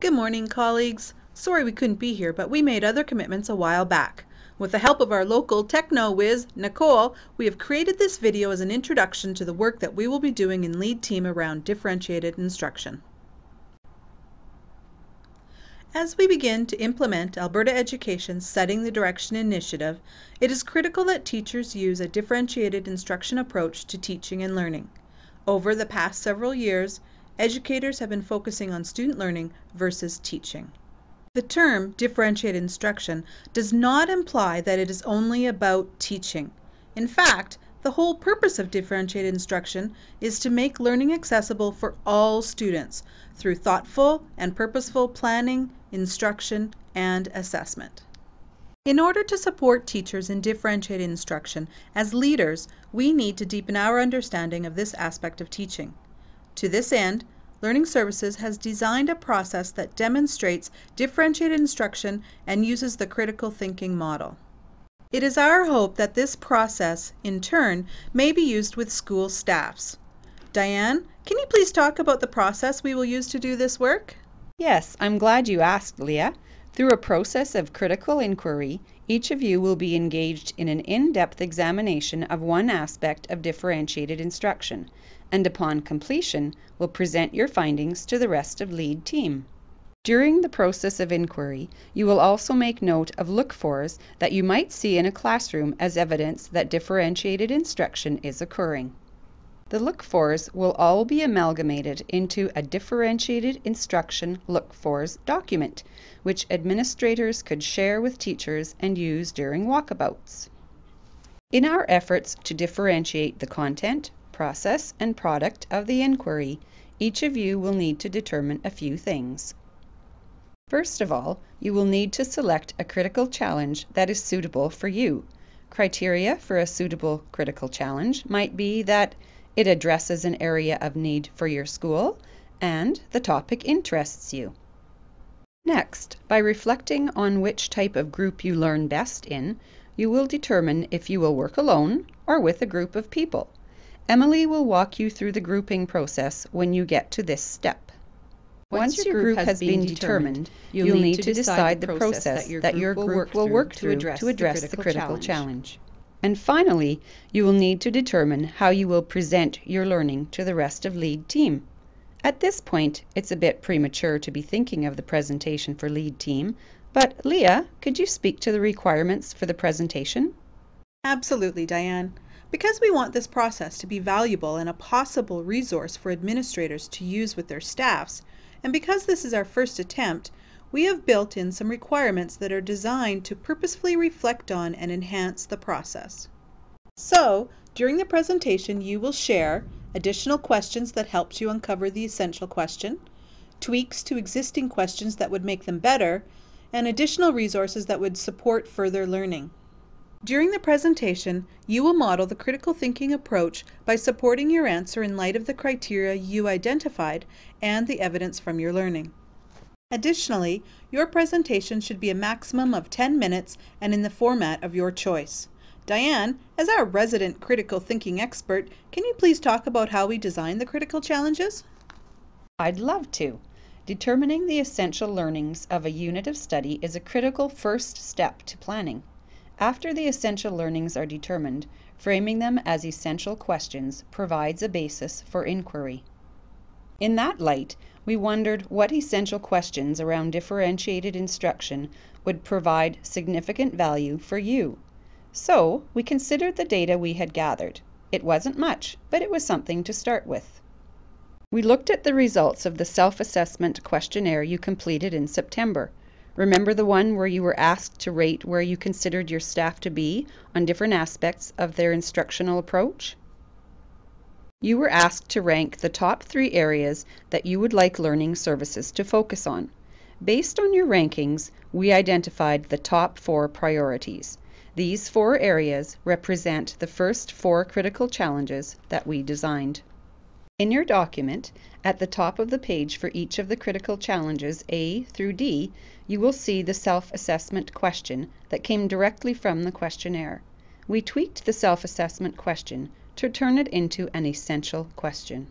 Good morning, colleagues. Sorry we couldn't be here, but we made other commitments a while back. With the help of our local techno whiz, Nicole, we have created this video as an introduction to the work that we will be doing in Lead Team around differentiated instruction. As we begin to implement Alberta Education's Setting the Direction initiative, it is critical that teachers use a differentiated instruction approach to teaching and learning. Over the past several years, educators have been focusing on student learning versus teaching. The term differentiated instruction does not imply that it is only about teaching. In fact, the whole purpose of differentiated instruction is to make learning accessible for all students through thoughtful and purposeful planning, instruction, and assessment. In order to support teachers in differentiated instruction, as leaders, we need to deepen our understanding of this aspect of teaching. To this end, Learning Services has designed a process that demonstrates differentiated instruction and uses the critical thinking model. It is our hope that this process, in turn, may be used with school staffs. Diane, can you please talk about the process we will use to do this work? Yes, I'm glad you asked, Leah. Through a process of critical inquiry, each of you will be engaged in an in-depth examination of one aspect of differentiated instruction, and upon completion will present your findings to the rest of Lead Team. During the process of inquiry, you will also make note of look-fors that you might see in a classroom as evidence that differentiated instruction is occurring. The look-fors will all be amalgamated into a differentiated instruction look-fors document, which administrators could share with teachers and use during walkabouts. In our efforts to differentiate the content, process, and product of the inquiry, each of you will need to determine a few things. First of all, you will need to select a critical challenge that is suitable for you. Criteria for a suitable critical challenge might be that it addresses an area of need for your school and the topic interests you. Next, by reflecting on which type of group you learn best in, you will determine if you will work alone or with a group of people. Emily will walk you through the grouping process when you get to this step. Once your group has been determined, you'll need to decide the process that your group will work through to address the critical challenge. And finally, you will need to determine how you will present your learning to the rest of Lead Team. At this point, it's a bit premature to be thinking of the presentation for Lead Team, but Leah, could you speak to the requirements for the presentation? Absolutely, Diane. Because we want this process to be valuable and a possible resource for administrators to use with their staffs, and because this is our first attempt, we have built in some requirements that are designed to purposefully reflect on and enhance the process. So, during the presentation, you will share additional questions that helped you uncover the essential question, tweaks to existing questions that would make them better, and additional resources that would support further learning. During the presentation, you will model the critical thinking approach by supporting your answer in light of the criteria you identified and the evidence from your learning. Additionally, your presentation should be a maximum of 10 minutes and in the format of your choice. Diane, as our resident critical thinking expert, can you please talk about how we design the critical challenges? I'd love to. Determining the essential learnings of a unit of study is a critical first step to planning. After the essential learnings are determined, framing them as essential questions provides a basis for inquiry. In that light, we wondered what essential questions around differentiated instruction would provide significant value for you. So, we considered the data we had gathered. It wasn't much, but it was something to start with. We looked at the results of the self-assessment questionnaire you completed in September. Remember the one where you were asked to rate where you considered your staff to be on different aspects of their instructional approach? You were asked to rank the top 3 areas that you would like Learning Services to focus on. Based on your rankings, we identified the top 4 priorities. These 4 areas represent the first 4 critical challenges that we designed. In your document, at the top of the page for each of the critical challenges A through D, you will see the self-assessment question that came directly from the questionnaire. We tweaked the self-assessment question to turn it into an essential question.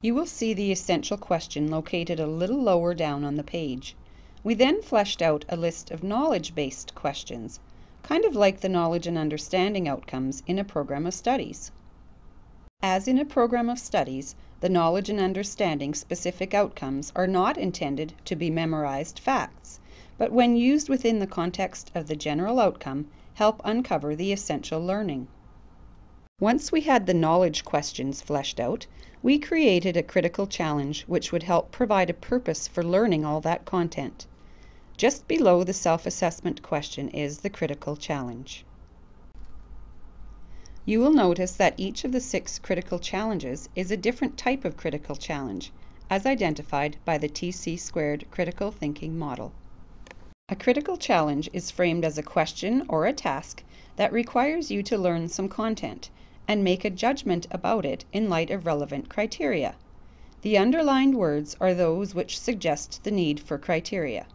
You will see the essential question located a little lower down on the page. We then fleshed out a list of knowledge-based questions, kind of like the knowledge and understanding outcomes in a program of studies. As in a program of studies, the knowledge and understanding specific outcomes are not intended to be memorized facts, but when used within the context of the general outcome, help uncover the essential learning. Once we had the knowledge questions fleshed out, we created a critical challenge which would help provide a purpose for learning all that content. Just below the self-assessment question is the critical challenge. You will notice that each of the 6 critical challenges is a different type of critical challenge, as identified by the TC² critical thinking model. A critical challenge is framed as a question or a task that requires you to learn some content and make a judgment about it in light of relevant criteria. The underlined words are those which suggest the need for criteria.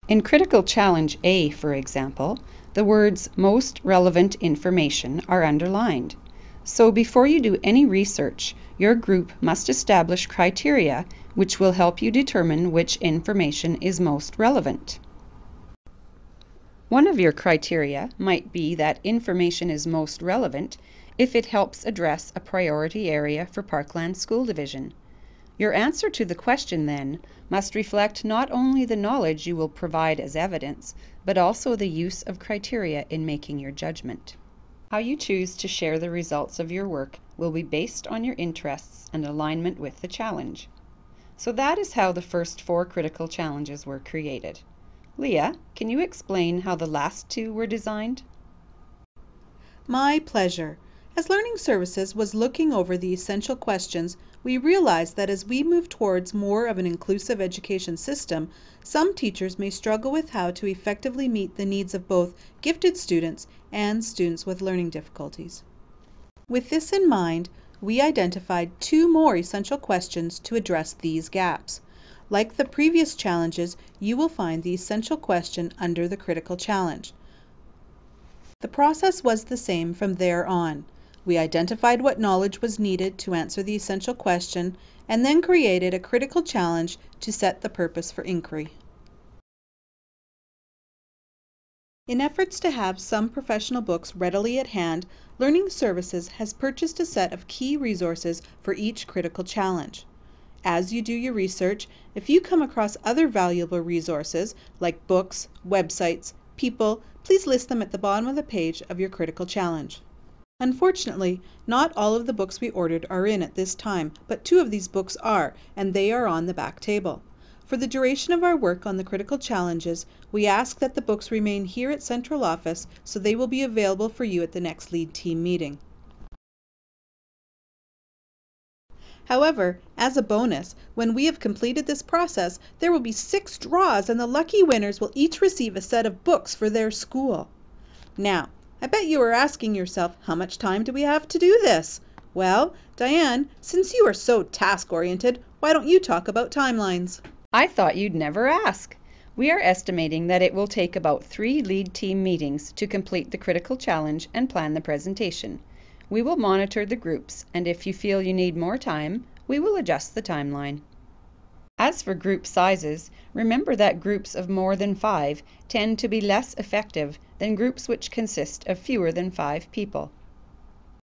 In Critical Challenge A, for example, the words most relevant information are underlined. So before you do any research, your group must establish criteria which will help you determine which information is most relevant. One of your criteria might be that information is most relevant if it helps address a priority area for Parkland School Division. Your answer to the question, then, must reflect not only the knowledge you will provide as evidence, but also the use of criteria in making your judgment. How you choose to share the results of your work will be based on your interests and alignment with the challenge. So that is how the first 4 critical challenges were created. Leah, can you explain how the last 2 were designed? My pleasure. As Learning Services was looking over the essential questions, we realized that as we move towards more of an inclusive education system, some teachers may struggle with how to effectively meet the needs of both gifted students and students with learning difficulties. With this in mind, we identified 2 more essential questions to address these gaps. Like the previous challenges, you will find the essential question under the critical challenge. The process was the same from there on. We identified what knowledge was needed to answer the essential question, and then created a critical challenge to set the purpose for inquiry. In efforts to have some professional books readily at hand, Learning Services has purchased a set of key resources for each critical challenge. As you do your research, if you come across other valuable resources like books, websites, people, please list them at the bottom of the page of your critical challenge. Unfortunately, not all of the books we ordered are in at this time, but 2 of these books are, and they are on the back table. For the duration of our work on the critical challenges, we ask that the books remain here at Central Office so they will be available for you at the next lead team meeting. However, as a bonus, when we have completed this process, there will be 6 draws and the lucky winners will each receive a set of books for their school. Now, I bet you are asking yourself, how much time do we have to do this? Well, Diane, since you are so task-oriented, why don't you talk about timelines? I thought you'd never ask. We are estimating that it will take about 3 lead team meetings to complete the critical challenge and plan the presentation. We will monitor the groups, and if you feel you need more time, we will adjust the timeline. As for group sizes, remember that groups of more than 5 tend to be less effective than groups which consist of fewer than 5 people.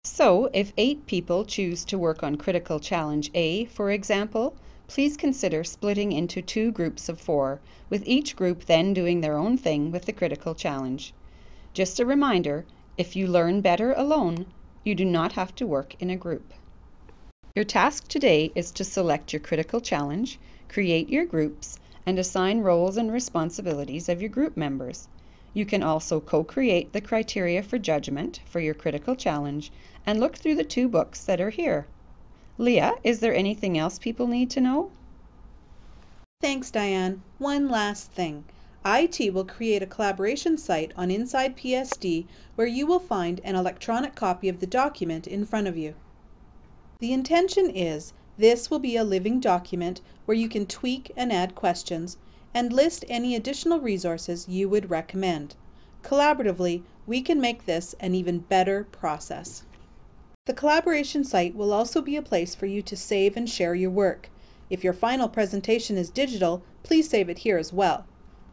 So, if 8 people choose to work on Critical Challenge A, for example, please consider splitting into 2 groups of 4, with each group then doing their own thing with the critical challenge. Just a reminder, if you learn better alone, you do not have to work in a group. Your task today is to select your critical challenge, create your groups, and assign roles and responsibilities of your group members. You can also co-create the criteria for judgment for your critical challenge and look through the 2 books that are here. Leah, is there anything else people need to know? Thanks, Diane. One last thing. IT will create a collaboration site on Inside PSD where you will find an electronic copy of the document in front of you. The intention is this will be a living document where you can tweak and add questions and list any additional resources you would recommend. Collaboratively, we can make this an even better process. The collaboration site will also be a place for you to save and share your work. If your final presentation is digital, please save it here as well.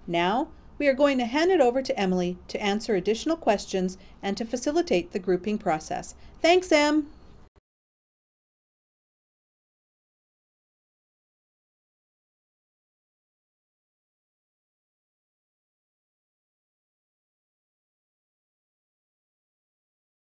Now, we are going to hand it over to Emily to answer additional questions and to facilitate the grouping process. Thanks, Em!